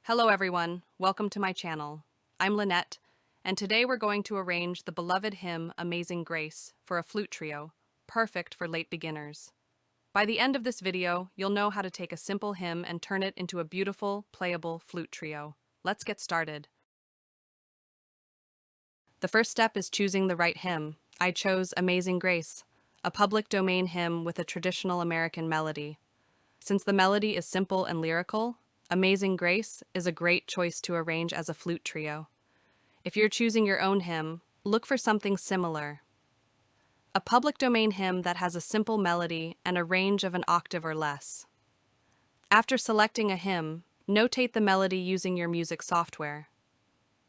Hello everyone, welcome to my channel. I'm Lynette, and today we're going to arrange the beloved hymn Amazing Grace for a flute trio, perfect for late beginners. By the end of this video, you'll know how to take a simple hymn and turn it into a beautiful, playable flute trio. Let's get started. The first step is choosing the right hymn. I chose Amazing Grace, a public domain hymn with a traditional American melody. Since the melody is simple and lyrical, Amazing Grace is a great choice to arrange as a flute trio. If you're choosing your own hymn, look for something similar. A public domain hymn that has a simple melody and a range of an octave or less. After selecting a hymn, notate the melody using your music software.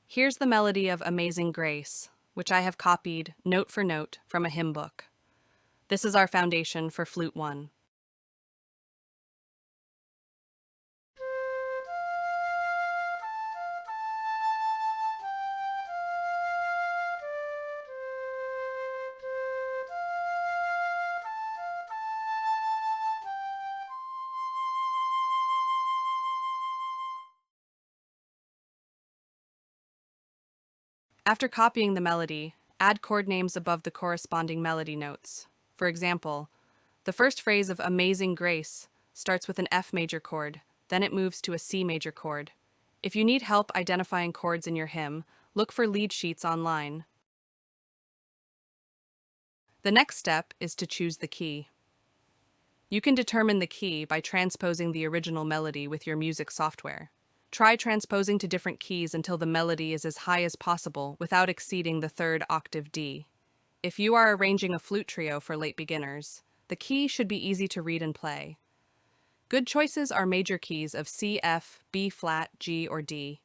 Here's the melody of Amazing Grace, which I have copied note for note from a hymn book. This is our foundation for Flute 1. After copying the melody, add chord names above the corresponding melody notes. For example, the first phrase of Amazing Grace starts with an F major chord, then it moves to a C major chord. If you need help identifying chords in your hymn, look for lead sheets online. The next step is to choose the key. You can determine the key by transposing the original melody with your music software. Try transposing to different keys until the melody is as high as possible without exceeding the third octave D. If you are arranging a flute trio for late beginners, the key should be easy to read and play. Good choices are major keys of C, F, B flat, G, or D.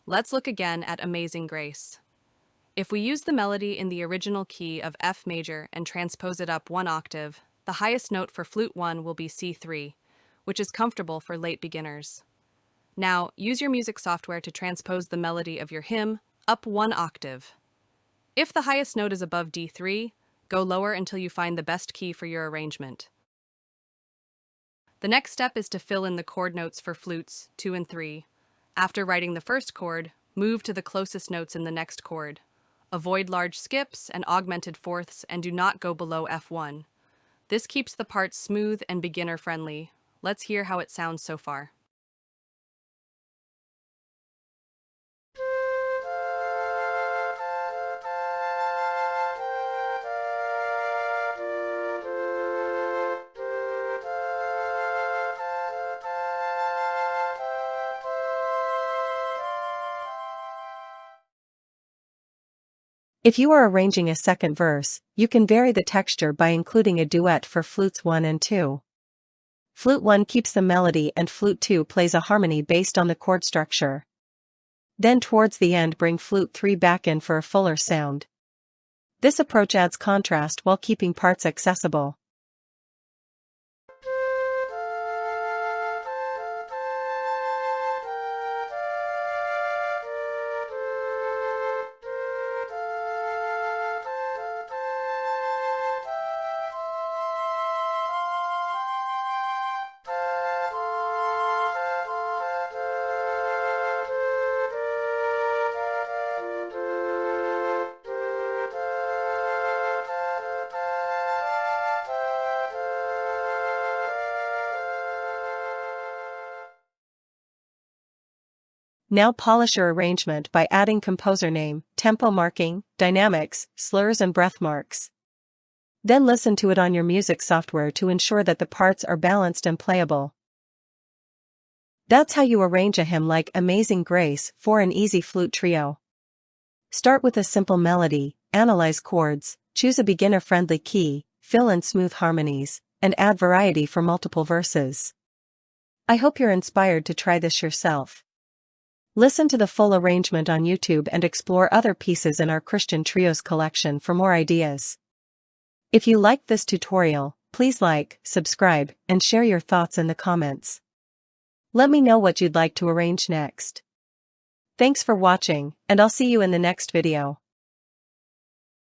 Let's look again at Amazing Grace. If we use the melody in the original key of F major and transpose it up one octave, the highest note for Flute 1 will be C3, which is comfortable for late beginners. Now, use your music software to transpose the melody of your hymn up one octave. If the highest note is above D3, go lower until you find the best key for your arrangement. The next step is to fill in the chord notes for flutes 2 and 3. After writing the first chord, move to the closest notes in the next chord. Avoid large skips and augmented fourths and do not go below F1. This keeps the parts smooth and beginner-friendly. Let's hear how it sounds so far. If you are arranging a second verse, you can vary the texture by including a duet for flutes 1 and 2. Flute 1 keeps the melody and Flute 2 plays a harmony based on the chord structure. Then towards the end bring Flute 3 back in for a fuller sound. This approach adds contrast while keeping parts accessible. Now polish your arrangement by adding composer name, tempo marking, dynamics, slurs and breath marks. Then listen to it on your music software to ensure that the parts are balanced and playable. That's how you arrange a hymn like Amazing Grace for an easy flute trio. Start with a simple melody, analyze chords, choose a beginner-friendly key, fill in smooth harmonies, and add variety for multiple verses. I hope you're inspired to try this yourself. Listen to the full arrangement on YouTube and explore other pieces in our Christian Trios collection for more ideas. If you liked this tutorial, please like, subscribe, and share your thoughts in the comments. Let me know what you'd like to arrange next. Thanks for watching, and I'll see you in the next video.